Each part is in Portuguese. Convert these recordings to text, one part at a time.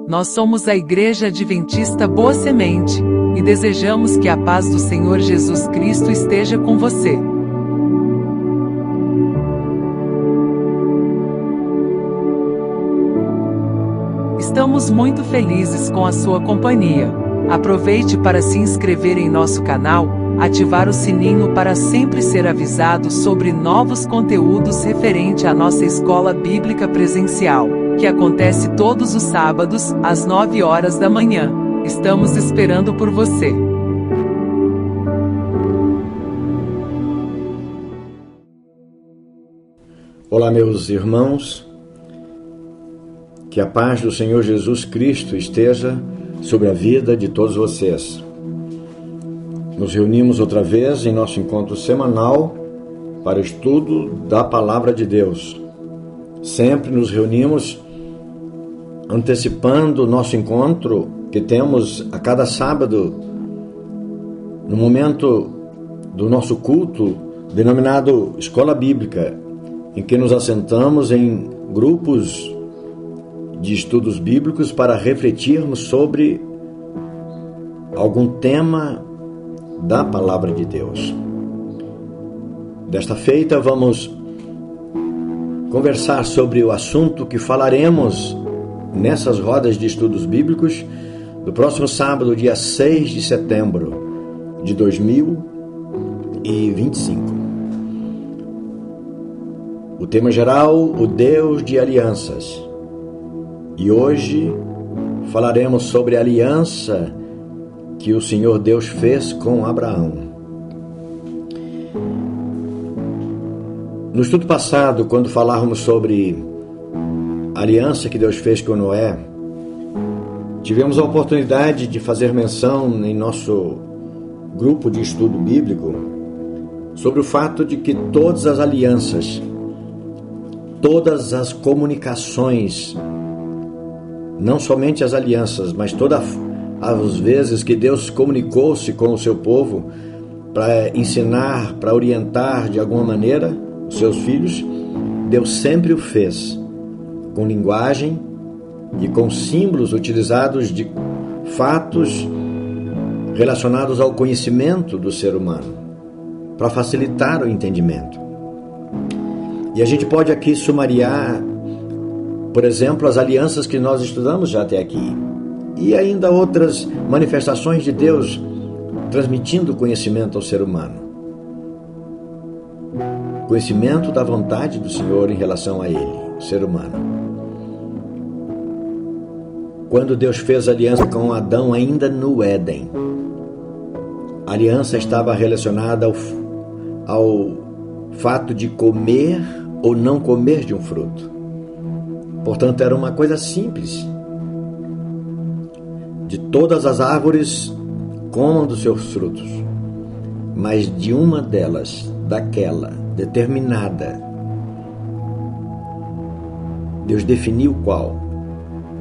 Nós somos a Igreja Adventista Boa Semente, e desejamos que a paz do Senhor Jesus Cristo esteja com você. Estamos muito felizes com a sua companhia. Aproveite para se inscrever em nosso canal, ativar o sininho para sempre ser avisado sobre novos conteúdos referente à nossa escola bíblica presencial, que acontece todos os sábados, às 9 horas da manhã. Estamos esperando por você. Olá, meus irmãos. Que a paz do Senhor Jesus Cristo esteja sobre a vida de todos vocês. Nos reunimos outra vez em nosso encontro semanal para o estudo da Palavra de Deus. Sempre nos reunimos antecipando o nosso encontro que temos a cada sábado, no momento do nosso culto, denominado Escola Bíblica, em que nos assentamos em grupos de estudos bíblicos para refletirmos sobre algum tema da Palavra de Deus. Desta feita, vamos conversar sobre o assunto que falaremos nessas rodas de estudos bíblicos do próximo sábado, dia 6 de setembro de 2025. O tema geral, o Deus de alianças. E hoje falaremos sobre a aliança que o Senhor Deus fez com Abraão. No estudo passado, quando falávamos sobre a aliança que Deus fez com Noé, tivemos a oportunidade de fazer menção em nosso grupo de estudo bíblico sobre o fato de que todas as alianças, todas as comunicações, não somente as alianças, mas todas as vezes que Deus comunicou-se com o seu povo para ensinar, para orientar de alguma maneira os seus filhos, Deus sempre o fez com linguagem e com símbolos utilizados de fatos relacionados ao conhecimento do ser humano, para facilitar o entendimento. E a gente pode aqui sumariar, por exemplo, as alianças que nós estudamos já até aqui, e ainda outras manifestações de Deus transmitindo conhecimento ao ser humano. Conhecimento da vontade do Senhor em relação a ele, o ser humano. Quando Deus fez aliança com Adão ainda no Éden, a aliança estava relacionada ao fato de comer ou não comer de um fruto. Portanto, era uma coisa simples. De todas as árvores, comam dos seus frutos, mas de uma delas, daquela determinada, Deus definiu qual.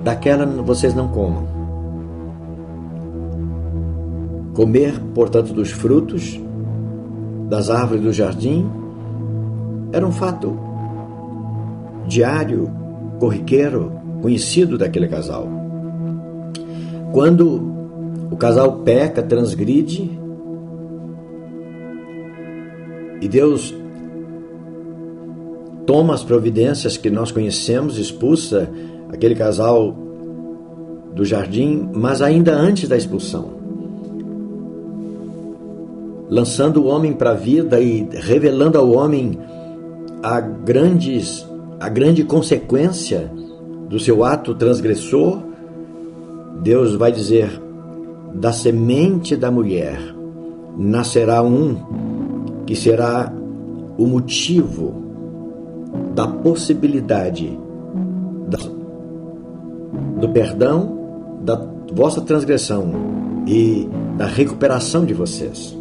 Daquela vocês não comam. Comer, portanto, dos frutos das árvores do jardim era um fato diário, corriqueiro, conhecido daquele casal. Quando o casal peca, transgride, e Deus toma as providências que nós conhecemos, expulsa aquele casal do jardim, mas ainda antes da expulsão, lançando o homem para a vida e revelando ao homem a grande consequência do seu ato transgressor, Deus vai dizer: da semente da mulher nascerá um que será o motivo da possibilidade do perdão da vossa transgressão e da recuperação de vocês.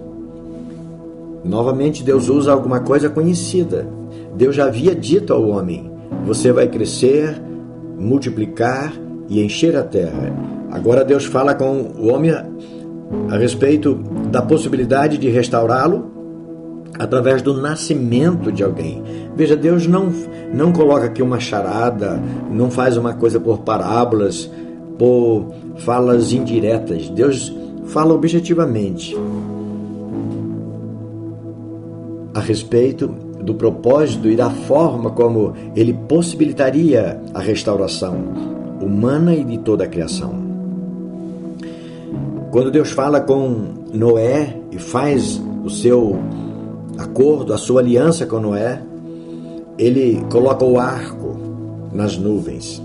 Novamente, Deus usa alguma coisa conhecida. Deus já havia dito ao homem: você vai crescer, multiplicar e encher a terra. Agora Deus fala com o homem a respeito da possibilidade de restaurá-lo através do nascimento de alguém. Veja, Deus não coloca aqui uma charada, não faz uma coisa por parábolas, por falas indiretas. Deus fala objetivamente a respeito do propósito e da forma como ele possibilitaria a restauração humana e de toda a criação. Quando Deus fala com Noé e faz o seu acordo, a sua aliança com Noé, ele coloca o arco nas nuvens.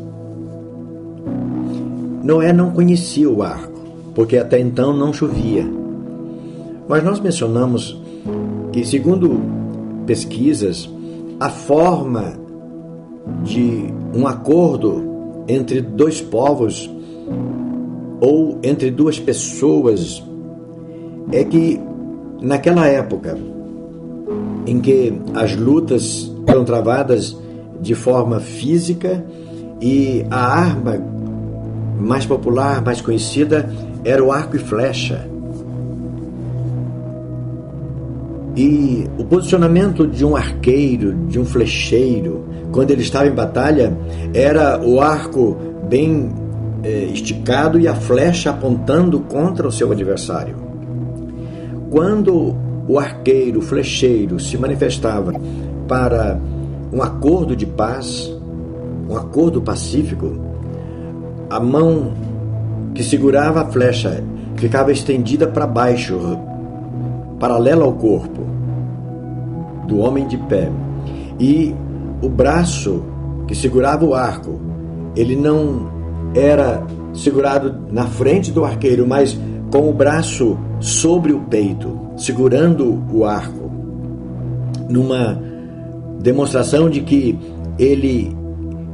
Noé não conhecia o arco, porque até então não chovia. Mas nós mencionamos que, segundo pesquisas, a forma de um acordo entre dois povos ou entre duas pessoas é que, naquela época em que as lutas eram travadas de forma física e a arma mais popular, mais conhecida, era o arco e flecha. E o posicionamento de um arqueiro, de um flecheiro, quando ele estava em batalha, era o arco bem esticado e a flecha apontando contra o seu adversário. Quando o arqueiro, o flecheiro, se manifestava para um acordo de paz, um acordo pacífico, a mão que segurava a flecha ficava estendida para baixo, paralela ao corpo do homem de pé, e o braço que segurava o arco, ele não era segurado na frente do arqueiro, mas com o braço sobre o peito, segurando o arco, numa demonstração de que ele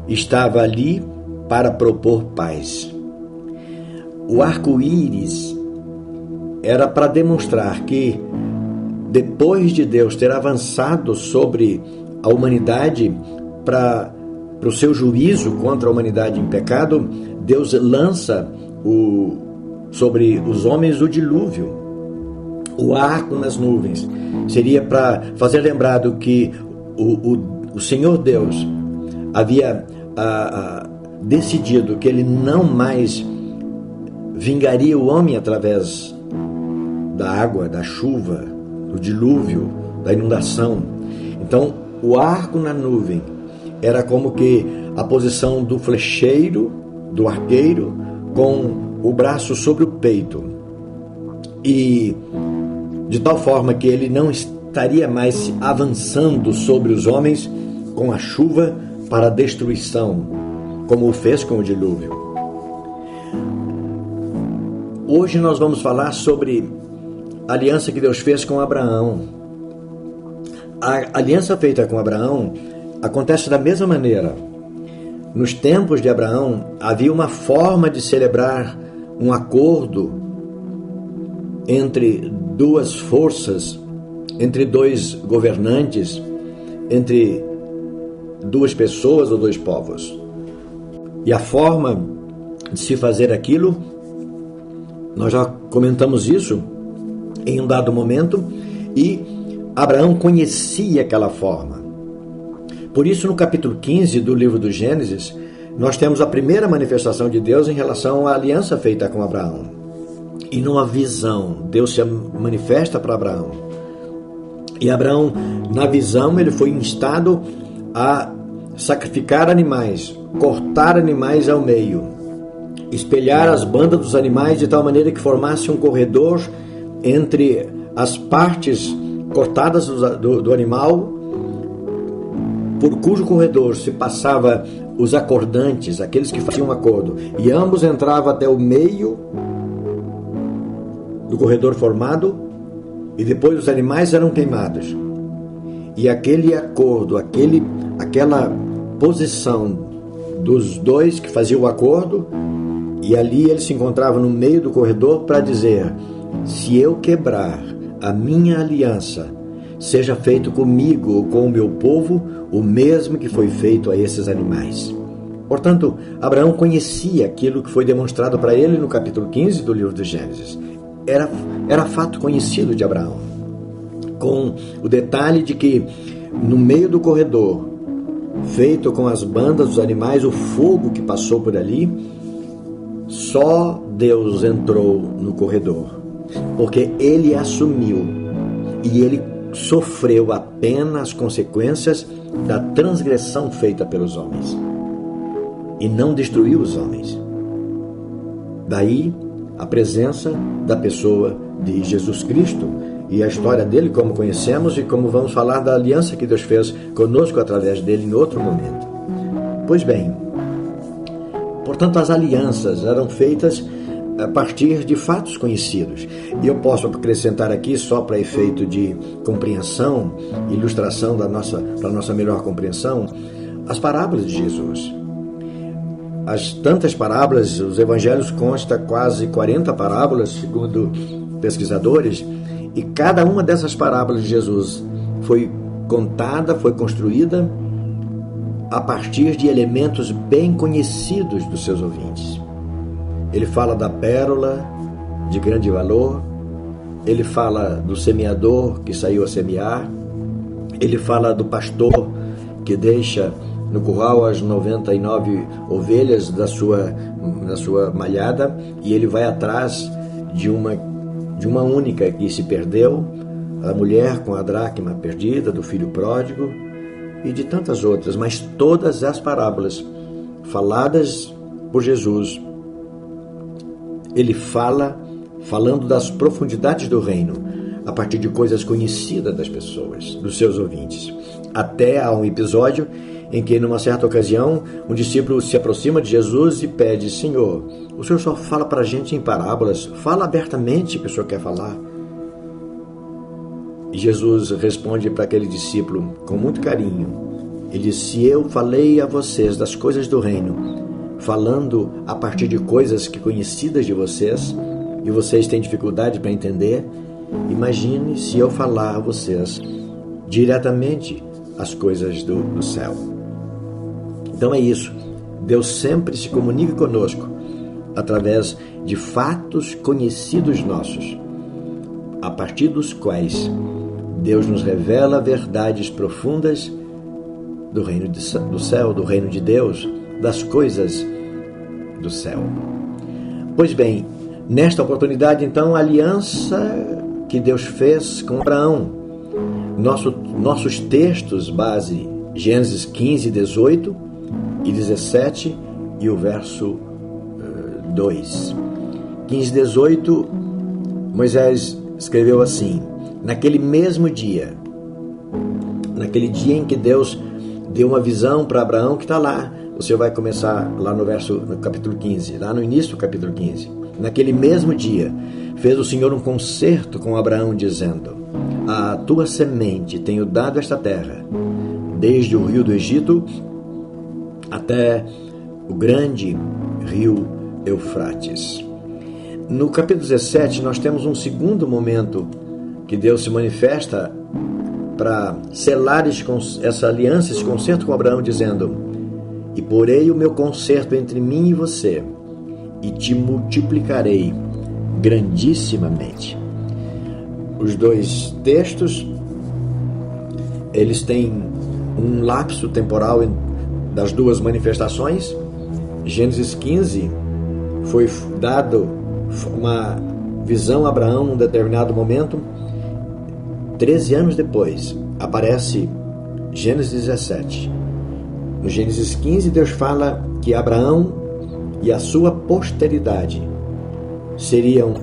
estava ali para propor paz. O arco-íris era para demonstrar que, depois de Deus ter avançado sobre a humanidade para o seu juízo contra a humanidade em pecado, Deus lança sobre os homens o dilúvio. O arco nas nuvens seria para fazer lembrado que o Senhor Deus havia decidido que ele não mais vingaria o homem através da água, da chuva, do dilúvio, da inundação. Então, o arco na nuvem era como que a posição do flecheiro, do arqueiro, com o braço sobre o peito. E de tal forma que ele não estaria mais avançando sobre os homens com a chuva para a destruição, como o fez com o dilúvio. Hoje nós vamos falar sobre a aliança que Deus fez com Abraão. A aliança feita com Abraão acontece da mesma maneira. Nos tempos de Abraão, havia uma forma de celebrar um acordo entre duas forças, entre dois governantes, entre duas pessoas ou dois povos. E a forma de se fazer aquilo, nós já comentamos isso em um dado momento, e Abraão conhecia aquela forma. Por isso, no capítulo 15 do livro do Gênesis, nós temos a primeira manifestação de Deus em relação à aliança feita com Abraão. E numa visão, Deus se manifesta para Abraão. E Abraão, na visão, ele foi instado a sacrificar animais, cortar animais ao meio, espelhar as bandas dos animais de tal maneira que formasse um corredor entre as partes cortadas do animal, por cujo corredor se passava os acordantes, aqueles que faziam um acordo, e ambos entravam até o meio do corredor formado, e depois os animais eram queimados. E aquele acordo, aquela posição dos dois que faziam o acordo, e ali eles se encontravam no meio do corredor para dizer: se eu quebrar a minha aliança, seja feito comigo ou com o meu povo o mesmo que foi feito a esses animais. Portanto, Abraão conhecia aquilo que foi demonstrado para ele no capítulo 15 do livro de Gênesis. Era fato conhecido de Abraão, com o detalhe de que no meio do corredor, feito com as bandas dos animais, o fogo que passou por ali só Deus entrou no corredor, porque ele assumiu e ele sofreu apenas as consequências da transgressão feita pelos homens e não destruiu os homens. Daí a presença da pessoa de Jesus Cristo e a história dele, como conhecemos, e como vamos falar da aliança que Deus fez conosco através dele em outro momento. Pois bem, portanto, as alianças eram feitas a partir de fatos conhecidos. E eu posso acrescentar aqui, só para efeito de compreensão, ilustração para a nossa melhor compreensão, as parábolas de Jesus. As tantas parábolas, os evangelhos constam quase 40 parábolas, segundo pesquisadores, e cada uma dessas parábolas de Jesus foi contada, foi construída a partir de elementos bem conhecidos dos seus ouvintes. Ele fala da pérola de grande valor, ele fala do semeador que saiu a semear, ele fala do pastor que deixa no curral as 99 ovelhas da sua malhada e ele vai atrás de uma única que se perdeu, a mulher com a dracma perdida, do filho pródigo e de tantas outras, mas todas as parábolas faladas por Jesus, ele falando das profundidades do reino, a partir de coisas conhecidas das pessoas, dos seus ouvintes. Até há um episódio em que, numa certa ocasião, um discípulo se aproxima de Jesus e pede: Senhor, o Senhor só fala para a gente em parábolas, fala abertamente o que o Senhor quer falar. E Jesus responde para aquele discípulo com muito carinho. Ele diz: se eu falei a vocês das coisas do reino, falando a partir de coisas que conhecidas de vocês, e vocês têm dificuldade para entender, imagine se eu falar a vocês diretamente as coisas do céu. Então é isso. Deus sempre se comunica conosco através de fatos conhecidos nossos, a partir dos quais Deus nos revela verdades profundas do reino do céu, do reino de Deus, das coisas do céu. Pois bem, nesta oportunidade, então, a aliança que Deus fez com Abraão. Nossos textos base, Gênesis 15, 18 e 17 e o verso 2. 15, 18, Moisés escreveu assim: naquele mesmo dia, naquele dia em que Deus deu uma visão para Abraão, que está lá, você vai começar lá no capítulo 15, lá no início do capítulo 15. Naquele mesmo dia, fez o Senhor um concerto com Abraão, dizendo: a tua semente tenho dado esta terra, desde o rio do Egito até o grande rio Eufrates. No capítulo 17, nós temos um segundo momento que Deus se manifesta para selar essa aliança, esse concerto com Abraão, dizendo: e porei o meu concerto entre mim e você, e te multiplicarei grandissimamente. Os dois textos, eles têm um lapso temporal das duas manifestações. Gênesis 15 foi dado uma visão a Abraão num determinado momento. 13 anos depois aparece Gênesis 17. No Gênesis 15, Deus fala que Abraão e a sua posteridade seriam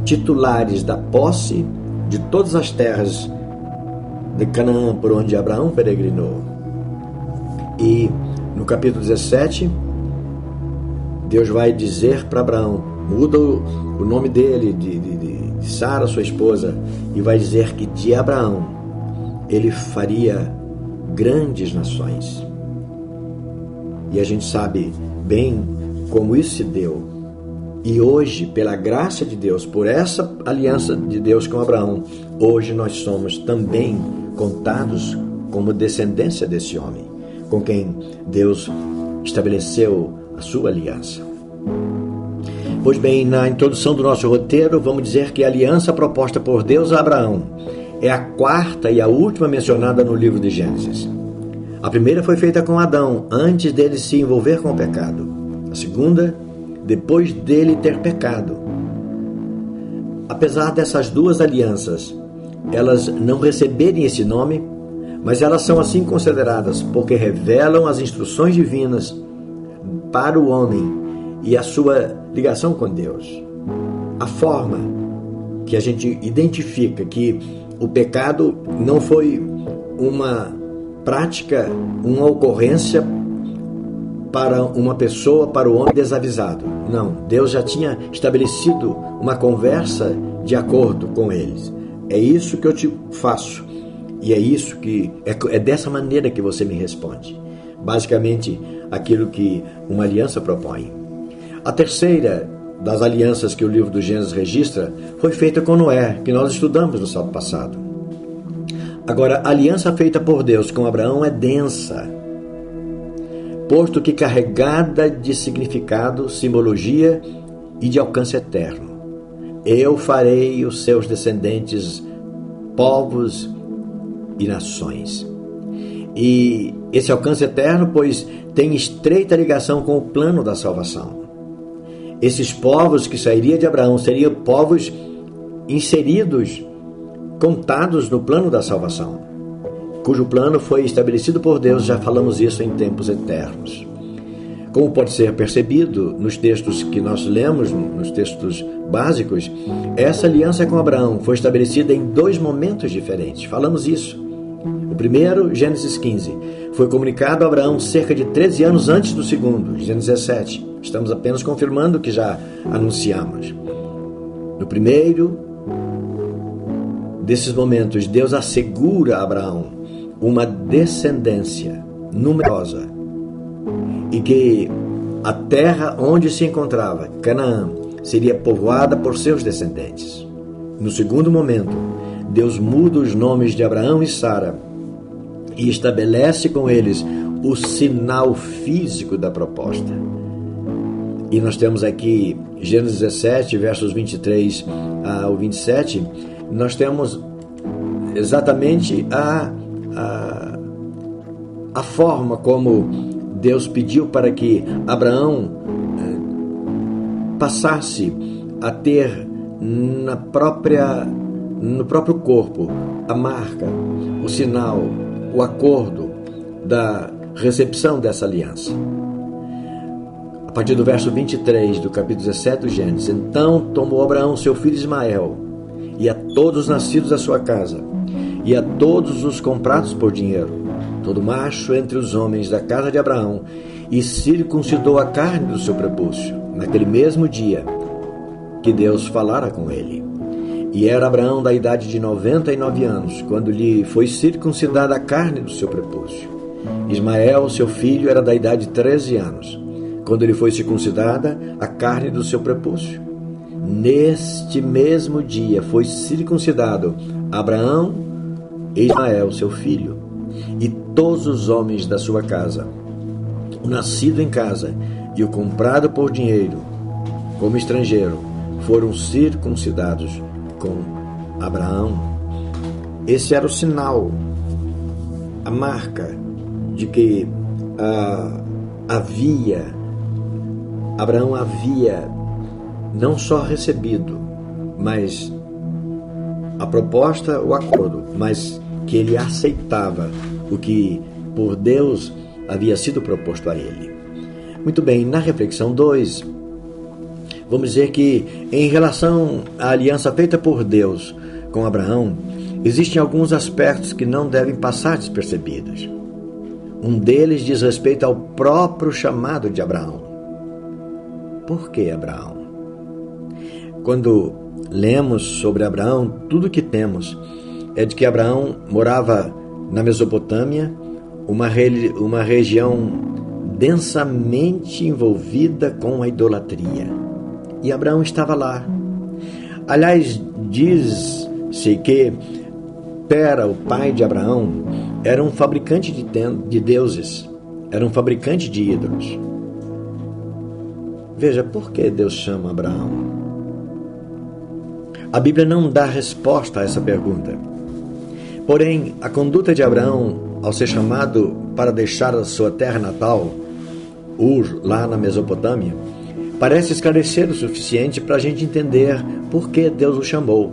titulares da posse de todas as terras de Canaã por onde Abraão peregrinou. E no capítulo 17, Deus vai dizer para Abraão, muda o nome dele de Sara, sua esposa, e vai dizer que de Abraão ele faria grandes nações. E a gente sabe bem como isso se deu. E hoje, pela graça de Deus, por essa aliança de Deus com Abraão, hoje nós somos também contados como descendência desse homem, com quem Deus estabeleceu a sua aliança. Pois bem, na introdução do nosso roteiro, vamos dizer que a aliança proposta por Deus a Abraão é a quarta e a última mencionada no livro de Gênesis. A primeira foi feita com Adão, antes dele se envolver com o pecado. A segunda depois dele ter pecado. Apesar dessas duas alianças, elas não receberem esse nome, mas elas são assim consideradas porque revelam as instruções divinas para o homem e a sua ligação com Deus. A forma que a gente identifica que o pecado não foi uma prática, uma ocorrência para uma pessoa, para o homem desavisado. Não, Deus já tinha estabelecido uma conversa de acordo com eles. É isso que eu te faço. E é isso que é dessa maneira que você me responde. Basicamente, aquilo que uma aliança propõe. A terceira das alianças que o livro do Gênesis registra foi feita com Noé, que nós estudamos no sábado passado. Agora, a aliança feita por Deus com Abraão é densa, posto que carregada de significado, simbologia e de alcance eterno. Eu farei os seus descendentes povos e nações. E esse alcance eterno, pois, tem estreita ligação com o plano da salvação. Esses povos que sairiam de Abraão seriam povos inseridos, contados no plano da salvação, cujo plano foi estabelecido por Deus, já falamos isso em tempos eternos. Como pode ser percebido nos textos que nós lemos, nos textos básicos, essa aliança com Abraão foi estabelecida em dois momentos diferentes. Falamos isso. O primeiro, Gênesis 15, foi comunicado a Abraão cerca de 13 anos antes do segundo, Gênesis 17. Estamos apenas confirmando o que já anunciamos. No primeiro desses momentos, Deus assegura a Abraão uma descendência numerosa e que a terra onde se encontrava, Canaã, seria povoada por seus descendentes. No segundo momento, Deus muda os nomes de Abraão e Sara e estabelece com eles o sinal físico da proposta. E nós temos aqui Gênesis 17, versos 23 ao 27, nós temos exatamente a forma como Deus pediu para que Abraão passasse a ter no próprio corpo a marca, o sinal, o acordo da recepção dessa aliança. A partir do verso 23 do capítulo 17 do Gênesis: então tomou Abraão seu filho Ismael, e a todos os nascidos da sua casa, e a todos os comprados por dinheiro, todo macho entre os homens da casa de Abraão, e circuncidou a carne do seu prepúcio, naquele mesmo dia que Deus falara com ele. E era Abraão da idade de 99 anos, quando lhe foi circuncidada a carne do seu prepúcio. Ismael, seu filho, era da idade de 13 anos, quando lhe foi circuncidada a carne do seu prepúcio. Neste mesmo dia foi circuncidado Abraão e Ismael, seu filho, e todos os homens da sua casa, o nascido em casa e o comprado por dinheiro, como estrangeiro, foram circuncidados com Abraão. Esse era o sinal, a marca de que Abraão havia não só recebido, mas a proposta, o acordo, mas que ele aceitava o que por Deus havia sido proposto a ele. Muito bem, na reflexão 2, vamos dizer que em relação à aliança feita por Deus com Abraão, existem alguns aspectos que não devem passar despercebidos. Um deles diz respeito ao próprio chamado de Abraão. Por que Abraão? Quando lemos sobre Abraão, tudo o que temos é de que Abraão morava na Mesopotâmia, uma região densamente envolvida com a idolatria. E Abraão estava lá. Aliás, diz-se que Tera, o pai de Abraão, era um fabricante de deuses, era um fabricante de ídolos. Veja, por que Deus chama Abraão? A Bíblia não dá resposta a essa pergunta. Porém, a conduta de Abraão, ao ser chamado para deixar a sua terra natal, Ur, lá na Mesopotâmia, parece esclarecer o suficiente para a gente entender por que Deus o chamou.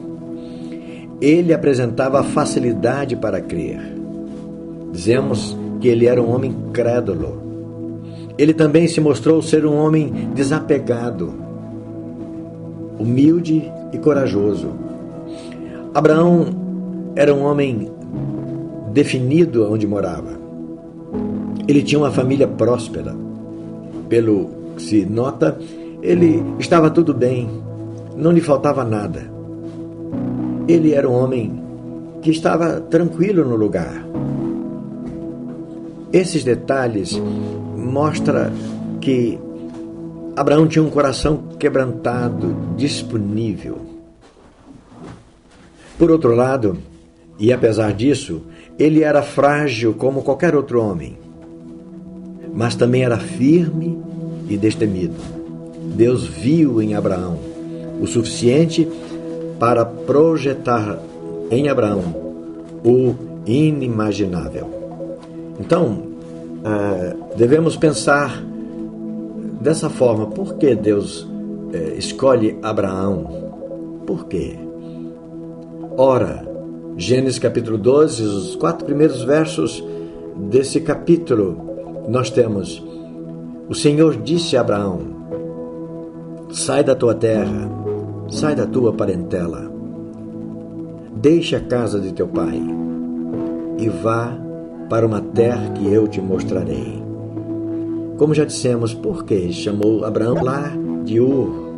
Ele apresentava facilidade para crer. Dizemos que ele era um homem crédulo. Ele também se mostrou ser um homem desapegado, humilde e corajoso. Abraão era um homem definido onde morava. Ele tinha uma família próspera. Pelo que se nota, ele estava tudo bem, não lhe faltava nada. Ele era um homem que estava tranquilo no lugar. Esses detalhes mostram que Abraão tinha um coração quebrantado, disponível. Por outro lado, e apesar disso, ele era frágil como qualquer outro homem, mas também era firme e destemido. Deus viu em Abraão o suficiente para projetar em Abraão o inimaginável. Então, devemos pensar dessa forma: por que Deus escolhe Abraão? Por quê? Ora, Gênesis capítulo 12, os 4 primeiros versos desse capítulo, nós temos: o Senhor disse a Abraão: sai da tua terra, sai da tua parentela, deixa a casa de teu pai e vá para uma terra que eu te mostrarei. Como já dissemos, por que chamou Abraão lá de Ur?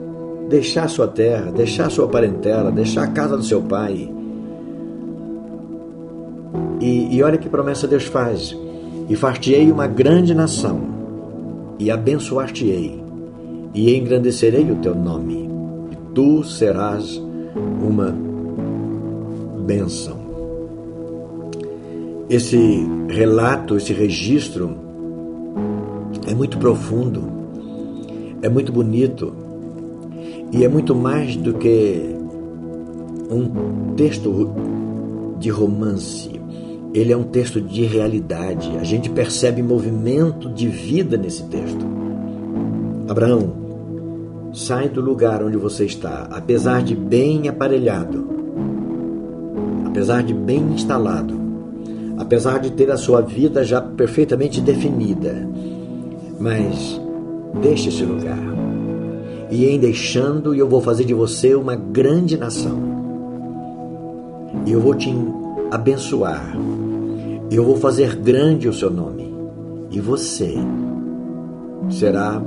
Deixar sua terra, deixar sua parentela, deixar a casa do seu pai. E olha que promessa Deus faz: e far-te-ei uma grande nação, e abençoar-te-ei, e engrandecerei o teu nome, e tu serás uma bênção. Esse relato, esse registro é muito profundo, é muito bonito, e é muito mais do que um texto de romance. Ele é um texto de realidade. A gente percebe movimento de vida nesse texto. Abraão, sai do lugar onde você está, apesar de bem aparelhado, apesar de bem instalado, apesar de ter a sua vida já perfeitamente definida. Mas deixe esse lugar. E em deixando, eu vou fazer de você uma grande nação. E eu vou te abençoar. Eu vou fazer grande o seu nome. E você será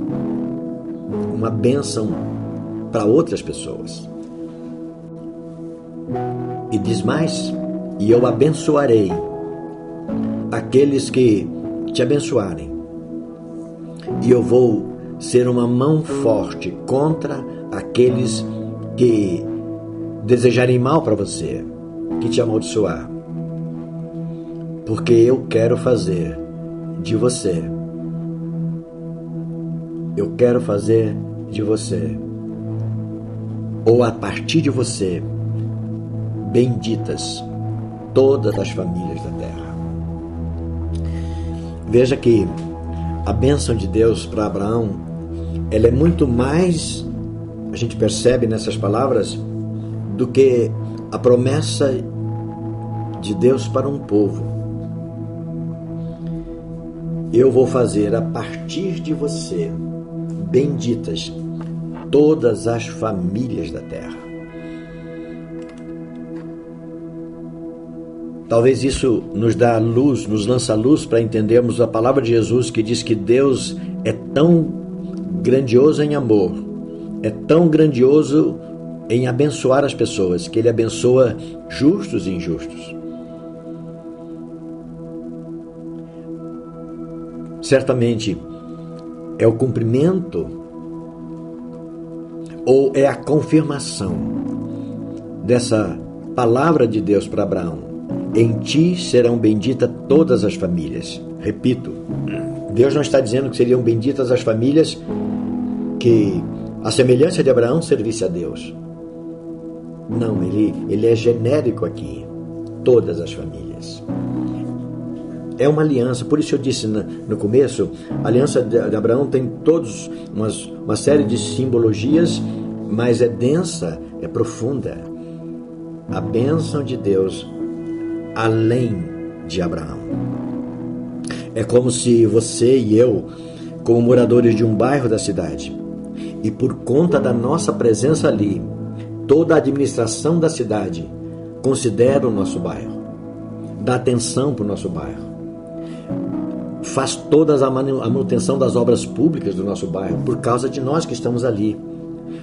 uma bênção para outras pessoas. E diz mais: e eu abençoarei aqueles que te abençoarem. E eu vou ser uma mão forte contra aqueles que desejarem mal para você, que te amaldiçoar. Porque eu quero fazer de você, eu quero fazer de você, ou a partir de você, benditas todas as famílias da terra. Veja que a bênção de Deus para Abraão, ela é muito mais, a gente percebe nessas palavras, do que a promessa de Deus para um povo. Eu vou fazer a partir de você benditas todas as famílias da terra. Talvez isso nos dá luz, nos lança luz para entendermos a palavra de Jesus, que diz que Deus é tão grandioso em amor, é tão grandioso em abençoar as pessoas, que Ele abençoa justos e injustos. Certamente é o cumprimento ou é a confirmação dessa palavra de Deus para Abraão: em ti serão benditas todas as famílias. Repito, Deus não está dizendo que seriam benditas as famílias que, a semelhança de Abraão, servisse a Deus. Não, ele é genérico aqui. Todas as famílias. é uma aliança. Por isso eu disse no começo, a aliança de Abraão tem todos uma série de simbologias, mas é densa, é profunda. A bênção de Deus além de Abraão. É como se você e eu, como moradores de um bairro da cidade, e por conta da nossa presença ali, toda a administração da cidade considera o nosso bairro, dá atenção para o nosso bairro, faz toda a manutenção das obras públicas do nosso bairro por causa de nós que estamos ali.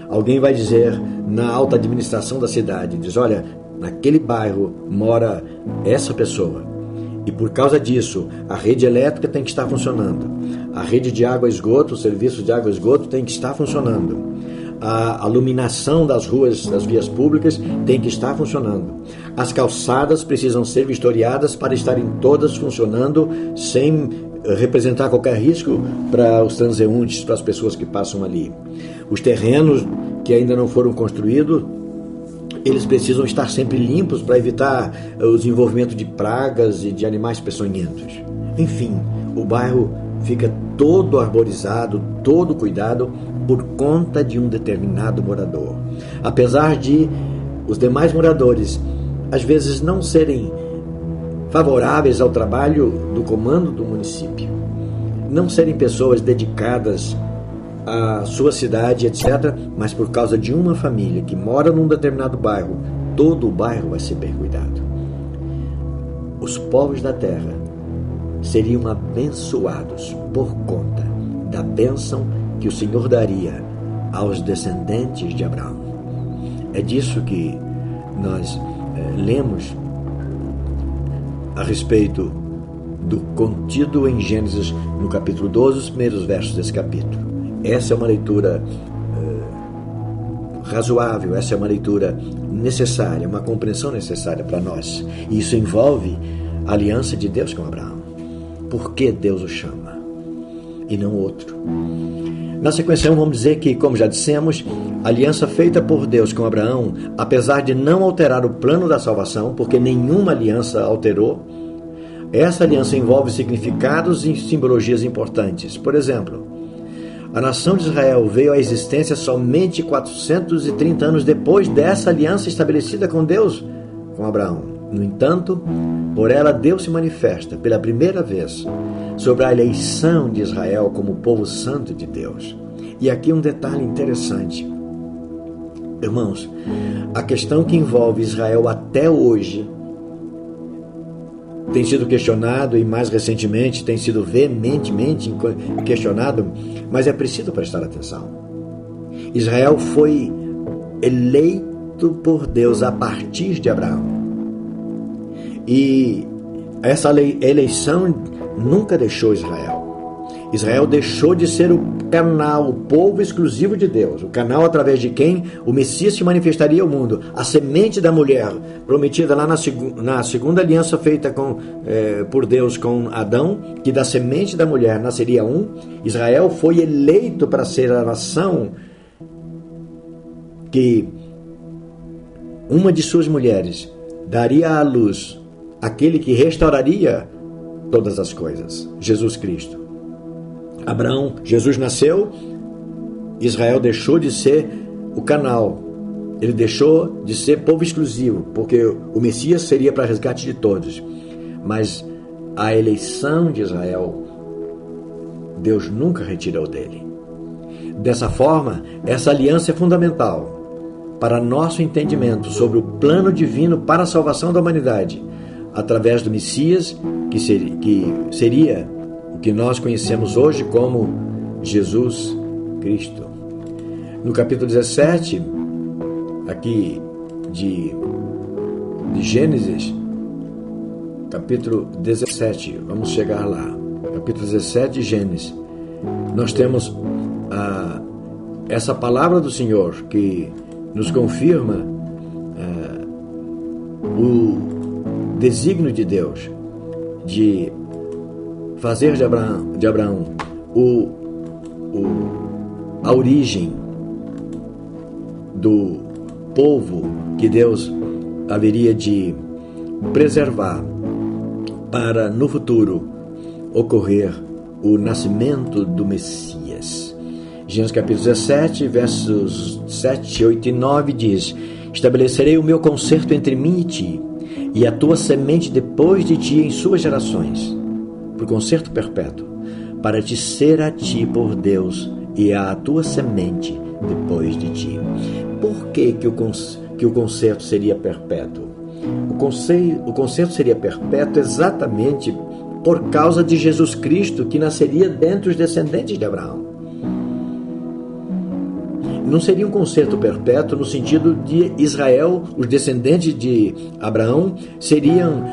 Alguém vai dizer na alta administração da cidade, diz, olha, naquele bairro mora essa pessoa e por causa disso a rede elétrica tem que estar funcionando, a rede de água e esgoto, o serviço de água e esgoto tem que estar funcionando, a iluminação das ruas, das vias públicas tem que estar funcionando, as calçadas precisam ser vistoriadas para estarem todas funcionando sem representar qualquer risco para os transeuntes, para as pessoas que passam ali. Os terrenos que ainda não foram construídos, eles precisam estar sempre limpos para evitar o desenvolvimento de pragas e de animais peçonhentos. Enfim, o bairro fica todo arborizado, todo cuidado por conta de um determinado morador. Apesar de os demais moradores às vezes não serem favoráveis ao trabalho do comando do município, não serem pessoas dedicadas à sua cidade, etc., mas por causa de uma família que mora num determinado bairro, todo o bairro vai ser bem cuidado. Os povos da terra seriam abençoados por conta da bênção que o Senhor daria aos descendentes de Abraão. É disso que nós lemos a respeito do contido em Gênesis, no capítulo 12, os primeiros versos desse capítulo. Essa é uma leitura razoável, essa é uma leitura necessária, uma compreensão necessária para nós. E isso envolve a aliança de Deus com Abraão. Por que Deus o chama e não outro? Na sequência, vamos dizer que, como já dissemos, a aliança feita por Deus com Abraão, apesar de não alterar o plano da salvação, porque nenhuma aliança alterou, essa aliança envolve significados e simbologias importantes. Por exemplo, a nação de Israel veio à existência somente 430 anos depois dessa aliança estabelecida com Deus, com Abraão. No entanto, por ela Deus se manifesta pela primeira vez sobre a eleição de Israel como povo santo de Deus. E aqui um detalhe interessante. Irmãos, a questão que envolve Israel até hoje tem sido questionado e mais recentemente tem sido veementemente questionado, mas é preciso prestar atenção. Israel foi eleito por Deus a partir de Abraão. E essa eleição nunca deixou Israel. Israel deixou de ser o canal, o povo exclusivo de Deus, o canal através de quem o Messias se manifestaria ao mundo, a semente da mulher, prometida lá na segunda aliança feita por Deus com Adão, que da semente da mulher nasceria um. Israel foi eleito para ser a nação que uma de suas mulheres daria à luz aquele que restauraria todas as coisas, Jesus Cristo. Jesus nasceu, Israel deixou de ser o canal, ele deixou de ser povo exclusivo, porque o Messias seria para resgate de todos. Mas a eleição de Israel, Deus nunca retirou dele. Dessa forma, essa aliança é fundamental para nosso entendimento sobre o plano divino para a salvação da humanidade, através do Messias, que seria o que nós conhecemos hoje como Jesus Cristo. No capítulo 17, aqui de Gênesis, capítulo 17, vamos chegar lá, capítulo 17 de Gênesis, nós temos essa palavra do Senhor que nos confirma o desígnio de Deus de fazer de Abraão a origem do povo que Deus haveria de preservar para no futuro ocorrer o nascimento do Messias. Gênesis capítulo 17, versos 7, 8 e 9 diz: estabelecerei o meu concerto entre mim e ti, e a tua semente depois de ti em suas gerações, por concerto perpétuo, para te ser a ti por Deus e a tua semente depois de ti. Por que o concerto seria perpétuo? O concerto seria perpétuo exatamente por causa de Jesus Cristo, que nasceria dentre os descendentes de Abraão. Não seria um concerto perpétuo no sentido de Israel, os descendentes de Abraão, seriam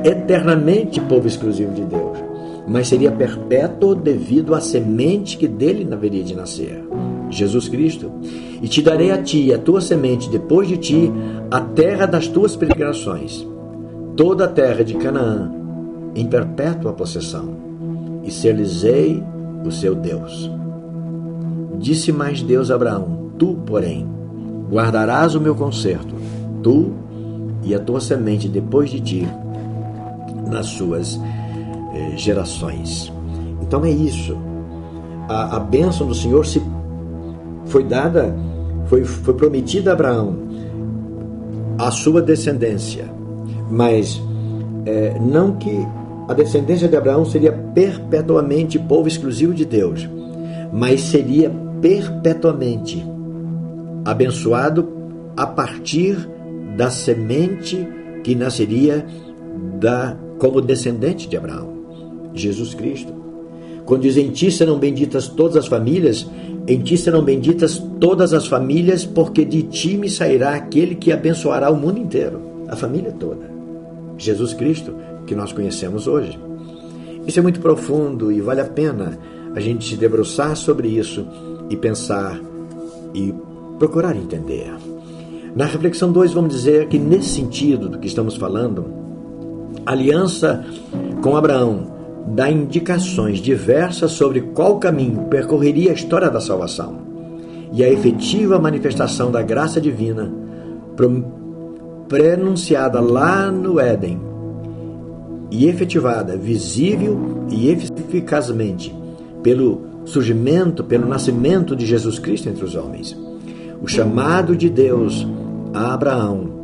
eternamente povo exclusivo de Deus, mas seria perpétuo devido à semente que dele haveria de nascer, Jesus Cristo. E te darei a ti e a tua semente depois de ti a terra das tuas peregrinações, toda a terra de Canaã, em perpétua possessão, e ser-lhes-ei o seu Deus. Disse mais Deus a Abraão: tu, porém, guardarás o meu concerto, tu e a tua semente depois de ti, nas suas gerações. Então é isso. A bênção do Senhor foi dada, foi prometida a Abraão, a sua descendência, mas não que a descendência de Abraão seria perpetuamente povo exclusivo de Deus, mas seria perpetuamente abençoado a partir da semente que nasceria como descendente de Abraão, Jesus Cristo. Quando diz: em ti serão benditas todas as famílias, em ti serão benditas todas as famílias, porque de ti me sairá aquele que abençoará o mundo inteiro, a família toda, Jesus Cristo, que nós conhecemos hoje. Isso é muito profundo e vale a pena a gente se debruçar sobre isso e pensar e procurar entender. Na reflexão 2, vamos dizer que nesse sentido do que estamos falando, a aliança com Abraão dá indicações diversas sobre qual caminho percorreria a história da salvação e a efetiva manifestação da graça divina prenunciada lá no Éden e efetivada, visível e eficazmente pelo nascimento de Jesus Cristo entre os homens. O chamado de Deus a Abraão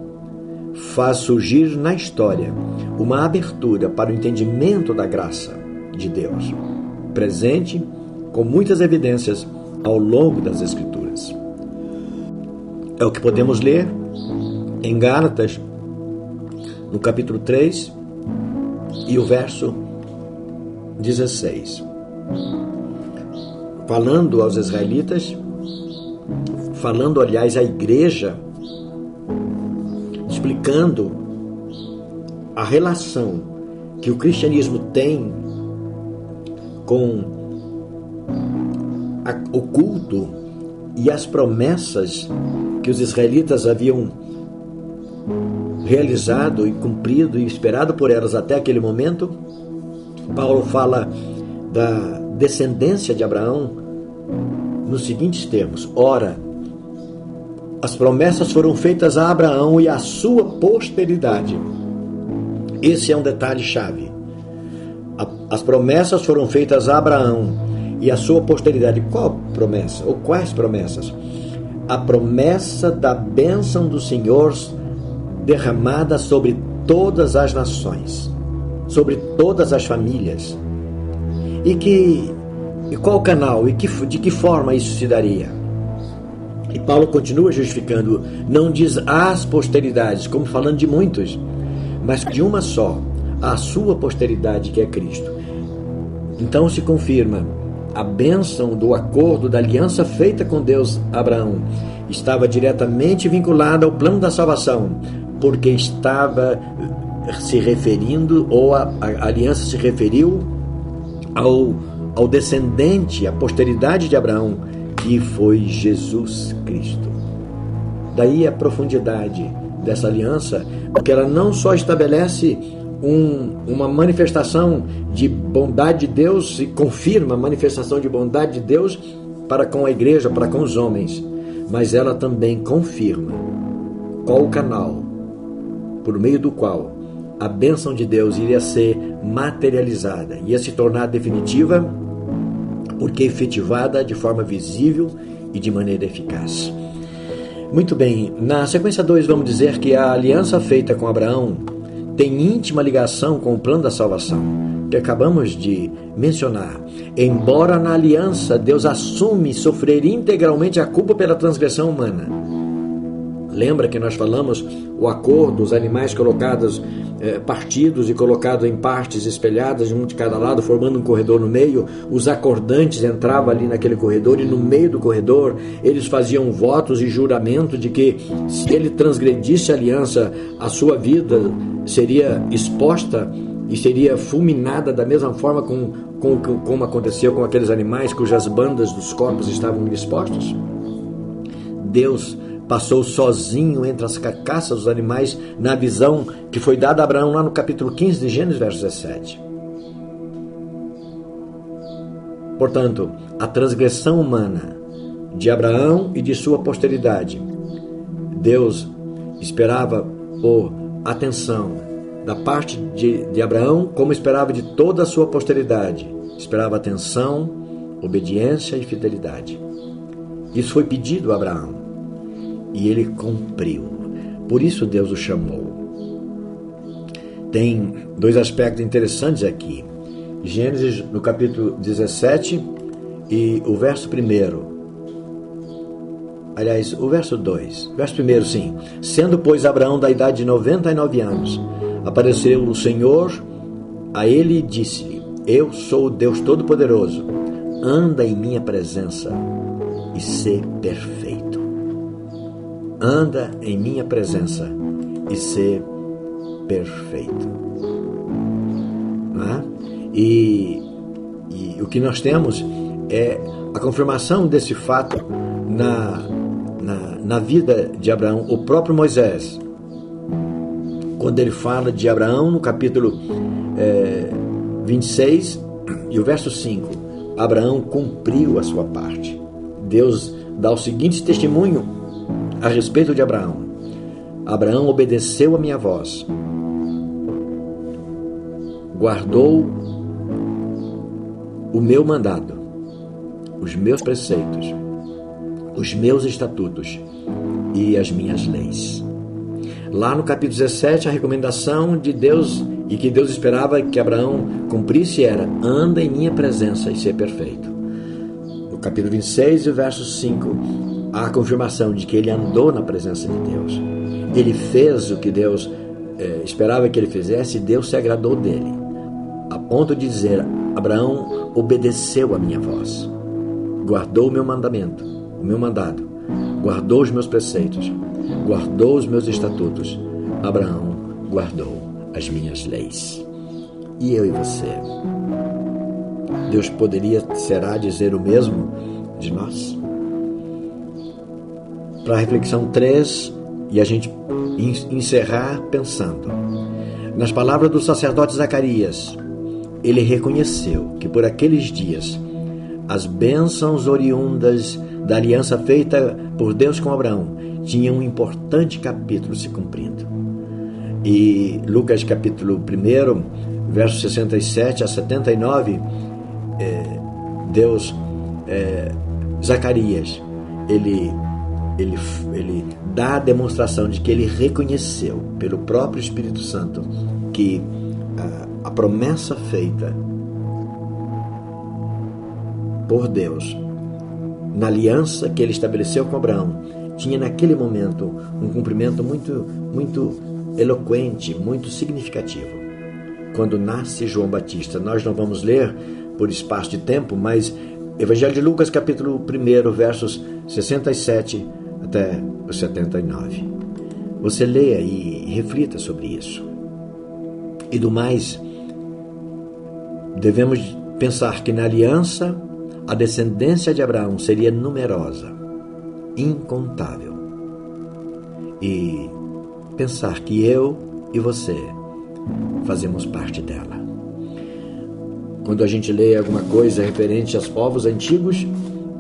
faz surgir na história uma abertura para o entendimento da graça de Deus, presente com muitas evidências ao longo das Escrituras. É o que podemos ler em Gálatas, no capítulo 3 e o verso 16. Falando aos israelitas, falando, aliás, à igreja, explicando a relação que o cristianismo tem com o culto e as promessas que os israelitas haviam realizado e cumprido e esperado por elas até aquele momento. Paulo fala da descendência de Abraão nos seguintes termos: ora, as promessas foram feitas a Abraão e à sua posteridade. Esse é um detalhe chave. As promessas foram feitas a Abraão e à sua posteridade. Qual promessa? Ou quais promessas? A promessa da bênção do Senhor derramada sobre todas as nações, sobre todas as famílias. E qual canal? E de que forma isso se daria? E Paulo continua justificando, não diz as posteridades, como falando de muitos, mas de uma só, a sua posteridade, que é Cristo. Então se confirma a bênção do acordo, da aliança feita com Deus a Abraão. Estava diretamente vinculada ao plano da salvação, porque estava se referindo, ou a aliança se referiu ao descendente, à posteridade de Abraão, que foi Jesus Cristo. Daí a profundidade dessa aliança, porque ela não só estabelece uma manifestação de bondade de Deus, e confirma a manifestação de bondade de Deus para com a igreja, para com os homens, mas ela também confirma qual o canal por meio do qual a bênção de Deus iria ser materializada, ia se tornar definitiva, porque efetivada de forma visível e de maneira eficaz. Muito bem, na sequência 2 vamos dizer que a aliança feita com Abraão tem íntima ligação com o plano da salvação, que acabamos de mencionar. Embora na aliança Deus assume sofrer integralmente a culpa pela transgressão humana. Lembra que nós falamos o acordo, os animais colocados, partidos e colocados em partes espelhadas, um de cada lado, formando um corredor no meio. Os acordantes entravam ali naquele corredor e no meio do corredor eles faziam votos e juramento de que se ele transgredisse a aliança, a sua vida seria exposta e seria fulminada da mesma forma como aconteceu com aqueles animais cujas bandas dos corpos estavam expostos. Deus passou sozinho entre as carcaças dos animais na visão que foi dada a Abraão lá no capítulo 15 de Gênesis, verso 17. Portanto, a transgressão humana de Abraão e de sua posteridade, Deus esperava por atenção da parte de Abraão, como esperava de toda a sua posteridade. Esperava atenção, obediência e fidelidade. Isso foi pedido a Abraão. E ele cumpriu. Por isso Deus o chamou. Tem dois aspectos interessantes aqui. Gênesis no capítulo 17 e o verso 1. Aliás, o verso 2. Verso 1, sim. Sendo, pois, Abraão da idade de 99 anos, apareceu o Senhor a ele e disse-lhe: Eu sou o Deus Todo-Poderoso. Anda em minha presença e sê perfeito. Anda em minha presença e ser perfeito. Não é? E o que nós temos é a confirmação desse fato na vida de Abraão. O próprio Moisés, quando ele fala de Abraão no capítulo 26 e o verso 5, Abraão cumpriu a sua parte. Deus dá o seguinte testemunho a respeito de Abraão: Abraão obedeceu a minha voz, guardou o meu mandado, os meus preceitos, os meus estatutos e as minhas leis. Lá no capítulo 17, a recomendação de Deus e que Deus esperava que Abraão cumprisse era: anda em minha presença e ser perfeito. No capítulo 26 e o verso 5, a confirmação de que ele andou na presença de Deus. Ele fez o que Deus esperava que ele fizesse, e Deus se agradou dele, a ponto de dizer: Abraão obedeceu a minha voz, guardou o meu mandamento, o meu mandado, guardou os meus preceitos, guardou os meus estatutos. Abraão guardou as minhas leis. E eu e você? Deus será dizer o mesmo de nós? Para a reflexão 3, e a gente encerrar pensando nas palavras do sacerdote Zacarias. Ele reconheceu que por aqueles dias as bênçãos oriundas da aliança feita por Deus com Abraão tinham um importante capítulo se cumprindo. E Lucas capítulo 1, versos 67 a 79, Zacarias, ele dá a demonstração de que ele reconheceu pelo próprio Espírito Santo que a promessa feita por Deus na aliança que ele estabeleceu com Abraão tinha naquele momento um cumprimento muito, muito eloquente, muito significativo. Quando nasce João Batista, nós não vamos ler por espaço de tempo, mas Evangelho de Lucas capítulo 1, versos 67 até o 79. Você leia e reflita sobre isso. E do mais, devemos pensar que na aliança a descendência de Abraão seria numerosa, incontável. E pensar que eu e você fazemos parte dela. Quando a gente lê alguma coisa referente aos povos antigos,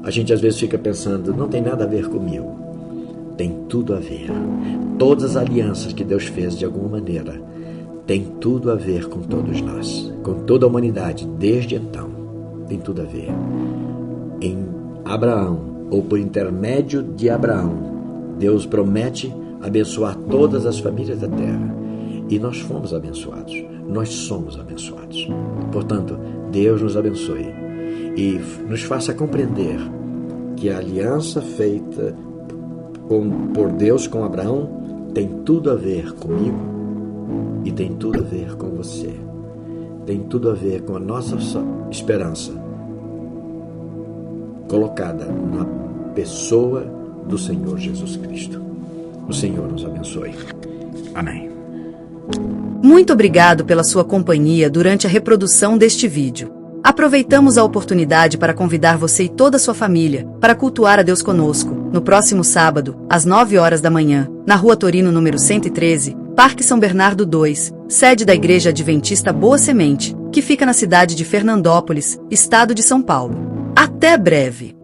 a gente às vezes fica pensando: não tem nada a ver comigo. Tem tudo a ver. Todas as alianças que Deus fez, de alguma maneira, tem tudo a ver com todos nós, com toda a humanidade, desde então. Tem tudo a ver. Em Abraão, ou por intermédio de Abraão, Deus promete abençoar todas as famílias da terra. E nós fomos abençoados. Nós somos abençoados. Portanto, Deus nos abençoe e nos faça compreender que a aliança feita por Deus com Abraão tem tudo a ver comigo e tem tudo a ver com você. Tem tudo a ver com a nossa esperança colocada na pessoa do Senhor Jesus Cristo. O Senhor nos abençoe. Amém. Muito obrigado pela sua companhia durante a reprodução deste vídeo. Aproveitamos a oportunidade para convidar você e toda a sua família para cultuar a Deus conosco, no próximo sábado, às 9 horas da manhã, na Rua Torino número 113, Parque São Bernardo 2, sede da Igreja Adventista Boa Semente, que fica na cidade de Fernandópolis, estado de São Paulo. Até breve!